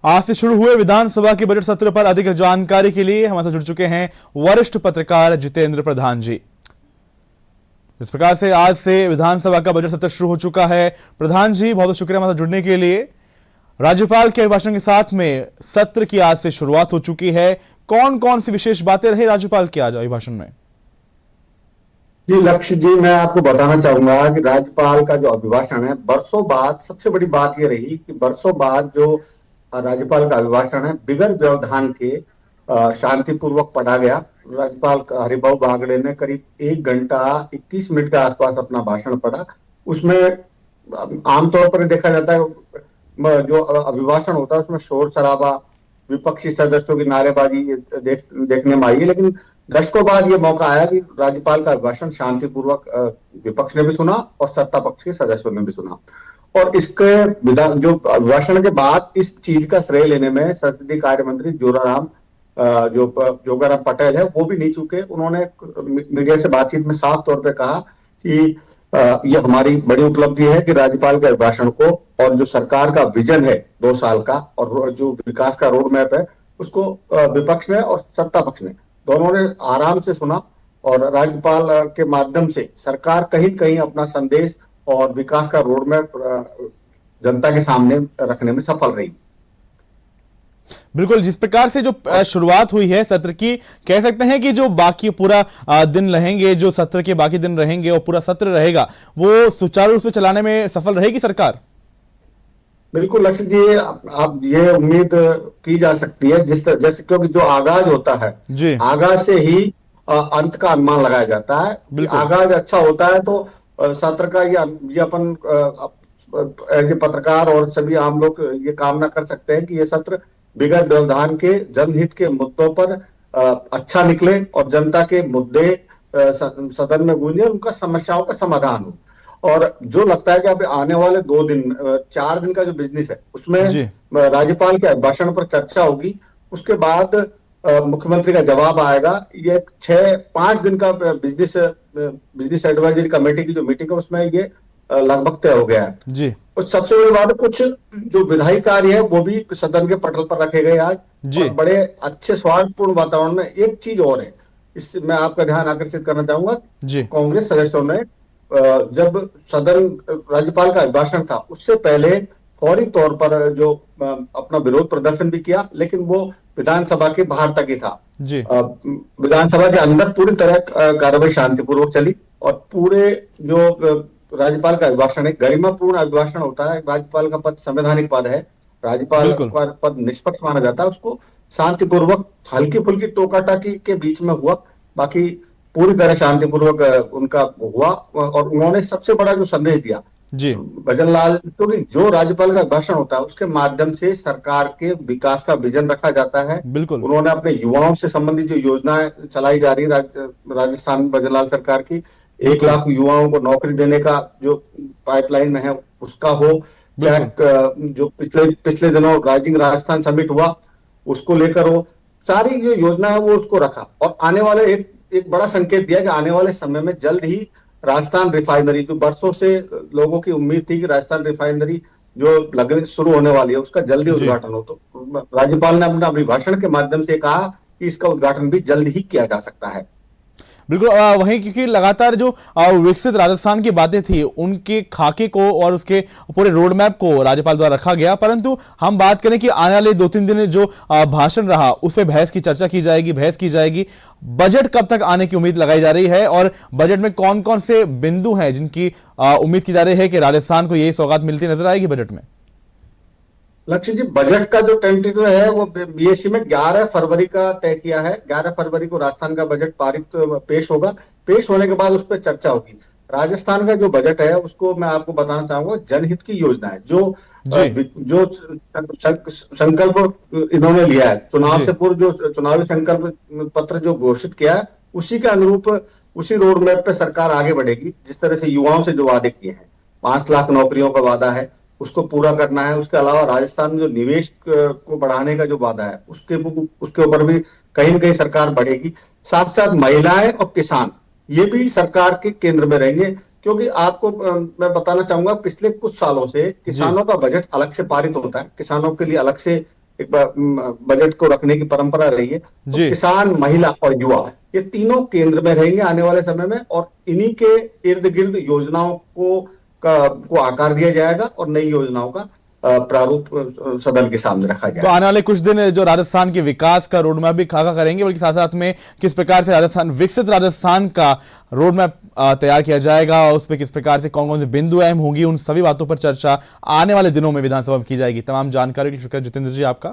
आज से शुरू हुए विधानसभा के बजट सत्र पर अधिक जानकारी के लिए हमारे साथ जुड़ चुके हैं वरिष्ठ पत्रकार जितेंद्र प्रधान जी। इस प्रकार से आज से विधानसभा का बजट सत्र शुरू हो चुका है। प्रधान जी, बहुत बहुत शुक्रिया हमारे साथ जुड़ने के लिए। राज्यपाल के अभिभाषण के साथ में सत्र की आज से शुरुआत हो चुकी है। कौन कौन सी विशेष बातें रही राज्यपाल के आज अभिभाषण में? जी लक्ष्य जी, मैं आपको बताना चाहूंगा कि राज्यपाल का जो अभिभाषण है, बरसों बाद सबसे बड़ी बात यह रही कि बरसों बाद जो राज्यपाल का अभिभाषण है बिगड़ व्यवधान के शांतिपूर्वक पढ़ा गया। राज्यपाल हरिभाऊ बागड़े ने करीब 1 घंटा 21 मिनट के आसपास अपना भाषण पढ़ा। उसमें आमतौर पर देखा जाता है जो अभिभाषण होता है उसमें शोर शराबा, विपक्षी सदस्यों की नारेबाजी देखने में आई है, लेकिन दशकों बाद ये मौका आया कि राज्यपाल का अभिभाषण शांतिपूर्वक विपक्ष ने भी सुना और सत्ता पक्ष के सदस्यों ने भी सुना। और इसके जो अभिभाषण के बाद इस चीज का श्रेय लेने में संसदीय कार्य मंत्री जोगाराम पटेल है, वो भी नहीं चूके। उन्होंने मीडिया से बातचीत में साफ तौर पे कहा कि ये हमारी बड़ी उपलब्धि है कि राज्यपाल के अभिभाषण को और जो सरकार का विजन है 2 साल का और जो विकास का रोड मैप है उसको विपक्ष ने और सत्ता पक्ष ने दोनों ने आराम से सुना और राज्यपाल के माध्यम से सरकार कहीं कहीं अपना संदेश और विकास का रोड मैप जनता के सामने रखने में सफल रही। बिल्कुल, जिस प्रकार से जो शुरुआत हुई है सत्र की, कह सकते हैं कि जो बाकी पूरा दिन रहेंगे, जो सत्र के बाकी दिन रहेंगे और पूरा सत्र रहेगा, वो सुचारू रूप से चलाने में सफल रहेगी सरकार। बिल्कुल लक्ष्य जी, आप ये उम्मीद की जा सकती है जैसे क्योंकि जो आगाज होता है जी, आगाज से ही अंत का अनुमान लगाया जाता है। आगाज अच्छा होता है तो सत्र का ये अपन एज ए पत्रकार और सभी आम लोग ये कामना कर सकते हैं कि ये सत्र बिगड़ व्यवधान के जनहित के मुद्दों पर अच्छा निकले और जनता के मुद्दे सदन में गूंजे, उनका समस्याओं का समाधान हो। और जो लगता है कि अब आने वाले 4 दिन का जो बिजनेस है उसमें राज्यपाल के भाषण पर चर्चा होगी, उसके बाद मुख्यमंत्री का जवाब आएगा। ये 5 दिन का बिजनेस एडवाइजरी कमेटी की जो मीटिंग है उसमें ये लगभग तय हो गया है जी। और सबसे बड़ी बात है, कुछ जो विधायी कार्य है वो भी सदन के पटल पर रखे गए आज जी। और बड़े अच्छे सौहार्दपूर्ण वातावरण में एक चीज और है, इससे मैं आपका ध्यान आकर्षित करना चाहूंगा जी। कांग्रेस सदस्यों ने जब सदन राज्यपाल का अभिभाषण था उससे पहले फौरी तौर पर जो अपना विरोध प्रदर्शन भी किया, लेकिन वो विधानसभा के बाहर तक ही था जी। विधानसभा के अंदर पूरी तरह कार्रवाई शांतिपूर्वक चली और पूरे जो राज्यपाल का अभिभाषण है गरिमापूर्ण अभिभाषण होता है। राज्यपाल का पद संवैधानिक पद है, राज्यपाल का पद निष्पक्ष माना जाता है, उसको शांतिपूर्वक हल्की फुल्की टोकाटाकी के बीच में हुआ, बाकी पूरी तरह शांतिपूर्वक उनका हुआ। और उन्होंने सबसे बड़ा जो संदेश दिया जी भजन लाल, क्योंकि जो राज्यपाल का भाषण होता है उसके माध्यम से सरकार के विकास का विजन रखा जाता है। बिल्कुल, उन्होंने अपने युवाओं से संबंधित जो योजनाएं चलाई जा रही राजस्थान भजन लाल सरकार की, 1 लाख युवाओं को नौकरी देने का जो पाइपलाइन में है उसका हो, चाहे जो पिछले दिनों राइजिंग राजस्थान समिट हुआ उसको लेकर हो, सारी जो योजना है वो उसको रखा। और आने वाले एक बड़ा संकेत दिया कि आने वाले समय में जल्द ही राजस्थान रिफाइनरी, जो बरसों से लोगों की उम्मीद थी कि राजस्थान रिफाइनरी जो लगने शुरू होने वाली है उसका जल्दी उद्घाटन हो, तो राज्यपाल ने अपना अभिभाषण के माध्यम से कहा कि इसका उद्घाटन भी जल्द ही किया जा सकता है। बिल्कुल, वहीं क्योंकि लगातार जो विकसित राजस्थान की बातें थी उनके खाके को और उसके पूरे रोड मैप को राज्यपाल द्वारा रखा गया, परंतु हम बात करें कि आने वाले 2-3 दिन जो भाषण रहा उस पर बहस की चर्चा की जाएगी, बहस की जाएगी। बजट कब तक आने की उम्मीद लगाई जा रही है और बजट में कौन कौन से बिंदु हैं जिनकी उम्मीद की जा रही है कि राजस्थान को यही सौगात मिलती नजर आएगी बजट में? लक्ष्य जी, बजट का जो टेंटेटिव है वो बीएससी में 11 फरवरी का तय किया है। 11 फरवरी को राजस्थान का बजट पेश होगा। पेश होने के बाद उस पर चर्चा होगी। राजस्थान का जो बजट है उसको मैं आपको बताना चाहूंगा, जनहित की योजना है जो संकल्प इन्होंने लिया है, चुनाव से पूर्व जो चुनावी संकल्प पत्र जो घोषित किया है उसी के अनुरूप उसी रोड मैप पे सरकार आगे बढ़ेगी। जिस तरह से युवाओं से जो वादे किए हैं, 5 लाख नौकरियों का वादा है उसको पूरा करना है। उसके अलावा राजस्थान में जो निवेश को बढ़ाने का जो वादा है उसके ऊपर भी कहीं न कहीं सरकार बढ़ेगी। साथ साथ महिलाएं और किसान ये भी सरकार के केंद्र में रहेंगे, क्योंकि आपको मैं बताना चाहूंगा पिछले कुछ सालों से किसानों का बजट अलग से पारित होता है, किसानों के लिए अलग से एक बजट को रखने की परंपरा रही है, तो जी। किसान, महिला और युवा ये तीनों केंद्र में रहेंगे आने वाले समय में, और इन्हीं के इर्द गिर्द योजनाओं को आकार दिया जाएगा और नई योजनाओं का प्रारूप सदन के सामने रखा तो जाएगा। आने वाले कुछ दिन जो राजस्थान के विकास का रोड मैप भी खाका करेंगे, बल्कि साथ साथ में किस प्रकार से राजस्थान, विकसित राजस्थान का रोड मैप तैयार किया जाएगा और उसमें किस प्रकार से कौन कौन से बिंदु अहम होंगी, उन सभी बातों पर चर्चा आने वाले दिनों में विधानसभा में की जाएगी। तमाम जानकारी के लिए शुक्रिया जितेंद्र जी आपका।